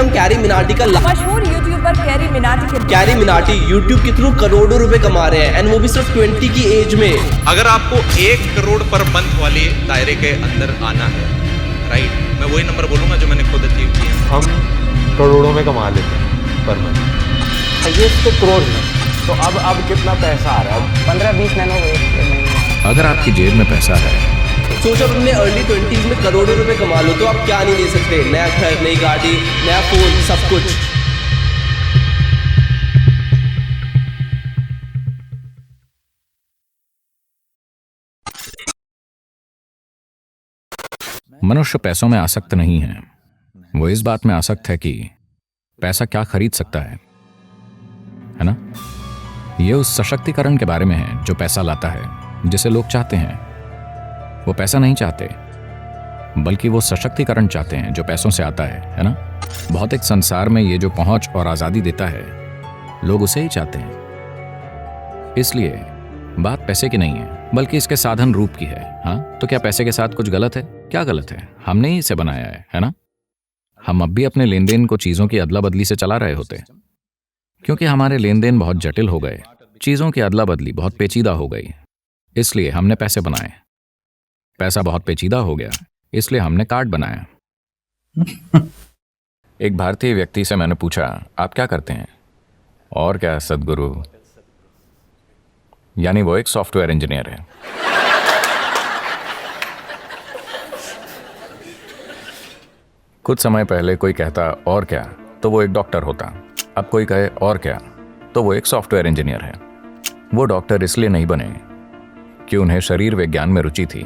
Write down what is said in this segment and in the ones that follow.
हम कैरी मिनाटी का मशहूर यूट्यूबर कैरी मिनाटी यूट्यूब के थ्रू करोड़ों रुपए कमा रहे हैं, एंड वो भी सिर्फ 20 की एज में। अगर आपको 1 करोड़ पर मंथ वाले दायरे के अंदर आना है, राइट, मैं वही नंबर बोलूंगा जो मैंने खुद अचीव किया। हम करोड़ों में कमा लेते हैं पर मंथ। ये तो करोड़ में, तो अब कितना पैसा आ रहा है? 15-20 नैनो महीने। अगर आपकी जेब में पैसा है, सोचो अपने अर्ली 20s में करोड़ों रुपए कमा लो तो आप क्या नहीं ले सकते? नया घर, नई गाड़ी, नया फोन, सब कुछ। मनुष्य पैसों में आसक्त नहीं है। वो इस बात में आसक्त है कि पैसा क्या खरीद सकता है ना? ये उस सशक्तिकरण के बारे में है जो पैसा लाता है, जिसे लोग चाहते हैं। वो पैसा नहीं चाहते, बल्कि वो सशक्तिकरण चाहते हैं जो पैसों से आता है ना? भौतिक संसार में ये जो पहुंच और आजादी देता है, लोग उसे ही चाहते हैं। इसलिए बात पैसे की नहीं है, बल्कि इसके साधन रूप की है। हाँ, तो क्या पैसे के साथ कुछ गलत है? क्या गलत है? हमने ही इसे बनाया है ना? हम अब भी अपने लेन देन को चीजों की अदला बदली से चला रहे होते, क्योंकि हमारे लेन देन बहुत जटिल हो गए, चीजों की अदला बदली बहुत पेचीदा हो गई, इसलिए हमने पैसे बनाए। पैसा बहुत पेचीदा हो गया, इसलिए हमने कार्ड बनाया। एक भारतीय व्यक्ति से मैंने पूछा, आप क्या करते हैं? और क्या सदगुरु, यानी वो एक सॉफ्टवेयर इंजीनियर है। कुछ समय पहले कोई कहता और क्या, तो वो एक डॉक्टर होता। अब कोई कहे और क्या, तो वो एक सॉफ्टवेयर इंजीनियर है। वो डॉक्टर इसलिए नहीं बने कि उन्हें शरीर विज्ञान में रुचि थी।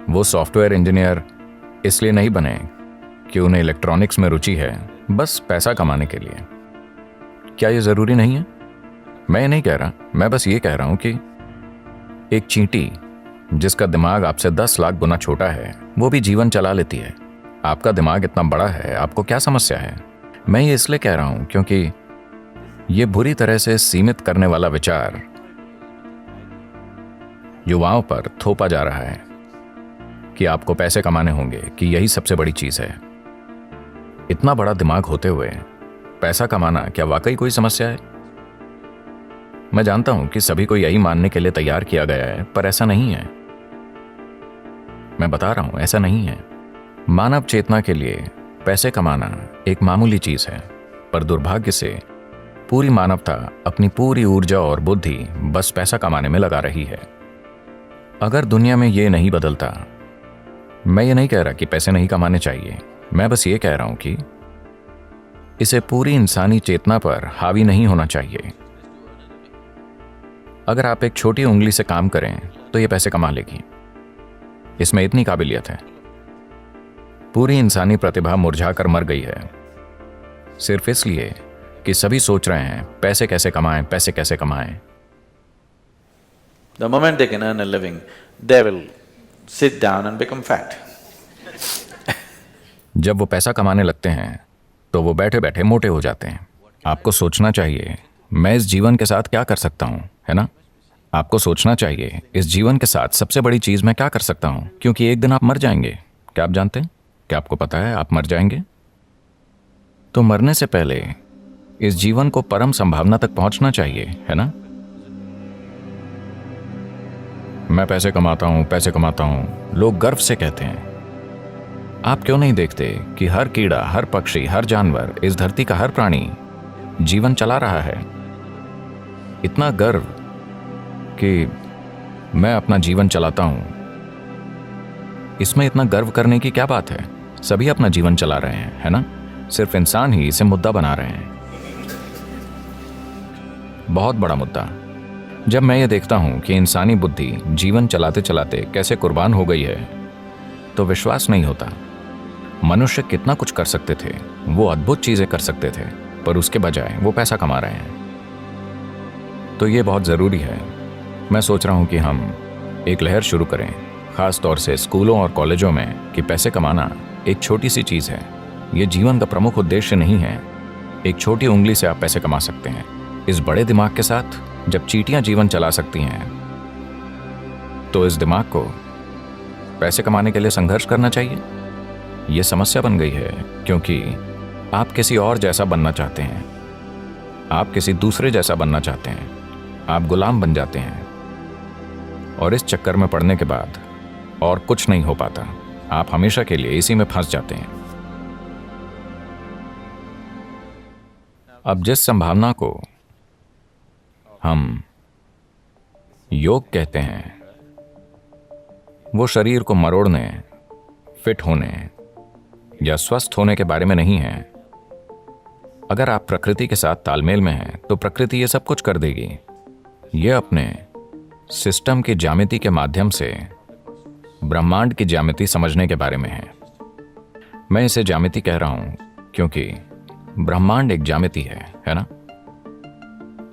वो सॉफ्टवेयर इंजीनियर इसलिए नहीं बने कि उन्हें इलेक्ट्रॉनिक्स में रुचि है, बस पैसा कमाने के लिए। क्या ये जरूरी नहीं है? मैं ये नहीं कह रहा, मैं बस ये कह रहा हूं कि एक चींटी जिसका दिमाग आपसे 10 लाख गुना छोटा है, वो भी जीवन चला लेती है। आपका दिमाग इतना बड़ा है, आपको क्या समस्या है? मैं ये इसलिए कह रहा हूं क्योंकि ये बुरी तरह से सीमित करने वाला विचार युवाओं पर थोपा जा रहा है कि आपको पैसे कमाने होंगे, कि यही सबसे बड़ी चीज है। इतना बड़ा दिमाग होते हुए पैसा कमाना क्या वाकई कोई समस्या है? मैं जानता हूं कि सभी को यही मानने के लिए तैयार किया गया है, पर ऐसा नहीं है। मैं बता रहा हूं, ऐसा नहीं है। मानव चेतना के लिए पैसे कमाना एक मामूली चीज है, पर दुर्भाग्य से पूरी मानवता अपनी पूरी ऊर्जा और बुद्धि बस पैसा कमाने में लगा रही है। अगर दुनिया में ये नहीं बदलता, मैं ये नहीं कह रहा कि पैसे नहीं कमाने चाहिए, मैं बस ये कह रहा हूं कि इसे पूरी इंसानी चेतना पर हावी नहीं होना चाहिए। अगर आप एक छोटी उंगली से काम करें तो ये पैसे कमा लेगी, इसमें इतनी काबिलियत है। पूरी इंसानी प्रतिभा मुरझाकर मर गई है, सिर्फ इसलिए कि सभी सोच रहे हैं पैसे कैसे कमाएं, पैसे कैसे कमाएं। The moment they can earn a living, they will sit down and become fat. जब वो पैसा कमाने लगते हैं तो वो बैठे बैठे मोटे हो जाते हैं। आपको सोचना चाहिए, मैं इस जीवन के साथ क्या कर सकता हूं, है ना? आपको सोचना चाहिए, इस जीवन के साथ सबसे बड़ी चीज मैं क्या कर सकता हूं, क्योंकि एक दिन आप मर जाएंगे। क्या आप जानते हैं? क्या आपको पता है आप मर जाएंगे? तो मरने से पहले इस जीवन को परम संभावना तक पहुंचना चाहिए, है ना? मैं पैसे कमाता हूं, पैसे कमाता हूं, लोग गर्व से कहते हैं। आप क्यों नहीं देखते कि हर कीड़ा, हर पक्षी, हर जानवर, इस धरती का हर प्राणी जीवन चला रहा है? इतना गर्व कि मैं अपना जीवन चलाता हूं, इसमें इतना गर्व करने की क्या बात है? सभी अपना जीवन चला रहे हैं, है ना? सिर्फ इंसान ही इसे मुद्दा बना रहे हैं, बहुत बड़ा मुद्दा। जब मैं ये देखता हूं कि इंसानी बुद्धि जीवन चलाते चलाते कैसे कुर्बान हो गई है, तो विश्वास नहीं होता। मनुष्य कितना कुछ कर सकते थे, वो अद्भुत चीजें कर सकते थे, पर उसके बजाय वो पैसा कमा रहे हैं। तो ये बहुत जरूरी है। मैं सोच रहा हूं कि हम एक लहर शुरू करें, खास तौर से स्कूलों और कॉलेजों में, कि पैसे कमाना एक छोटी सी चीज है। ये जीवन का प्रमुख उद्देश्य नहीं है। एक छोटी उंगली से आप पैसे कमा सकते हैं। इस बड़े दिमाग के साथ जब चींटियां जीवन चला सकती हैं, तो इस दिमाग को पैसे कमाने के लिए संघर्ष करना चाहिए। यह समस्या बन गई है, क्योंकि आप किसी और जैसा बनना चाहते हैं, आप किसी दूसरे जैसा बनना चाहते हैं, आप गुलाम बन जाते हैं और इस चक्कर में पड़ने के बाद और कुछ नहीं हो पाता। आप हमेशा के लिए इसी में फंस जाते हैं। अब जिस संभावना को हम योग कहते हैं वो शरीर को मरोड़ने, फिट होने या स्वस्थ होने के बारे में नहीं है। अगर आप प्रकृति के साथ तालमेल में हैं तो प्रकृति ये सब कुछ कर देगी। ये अपने सिस्टम की ज्यामिति के माध्यम से ब्रह्मांड की ज्यामिति समझने के बारे में है। मैं इसे ज्यामिति कह रहा हूं क्योंकि ब्रह्मांड एक ज्यामिति है ना?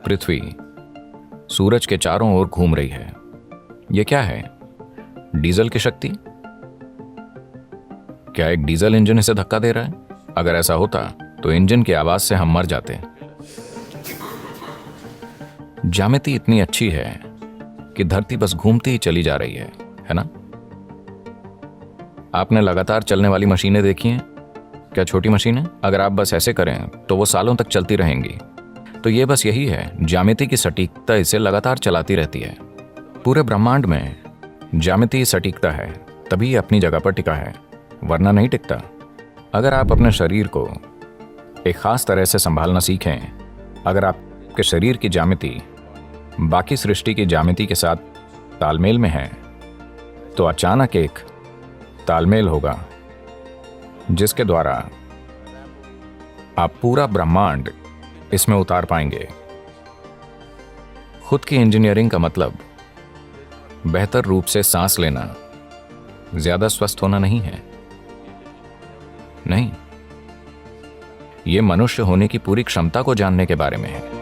पृथ्वी सूरज के चारों ओर घूम रही है। यह क्या है? डीजल की शक्ति? क्या एक डीजल इंजन इसे धक्का दे रहा है? अगर ऐसा होता तो इंजन की आवाज से हम मर जाते। ज्यामिति इतनी अच्छी है कि धरती बस घूमती ही चली जा रही है ना? आपने लगातार चलने वाली मशीनें देखी हैं? क्या छोटी मशीनें? अगर आप बस ऐसे करें तो वो सालों तक चलती रहेंगी। तो ये बस यही है, ज्यामिति की सटीकता इसे लगातार चलाती रहती है। पूरे ब्रह्मांड में ज्यामिति सटीकता है, तभी ये अपनी जगह पर टिका है, वरना नहीं टिकता। अगर आप अपने शरीर को एक खास तरह से संभालना सीखें, अगर आपके शरीर की ज्यामिति बाकी सृष्टि की ज्यामिति के साथ तालमेल में है, तो अचानक एक तालमेल होगा जिसके द्वारा आप पूरा ब्रह्मांड इसमें उतार पाएंगे। खुद की इंजीनियरिंग का मतलब बेहतर रूप से सांस लेना, ज्यादा स्वस्थ होना नहीं है। नहीं, यह मनुष्य होने की पूरी क्षमता को जानने के बारे में है।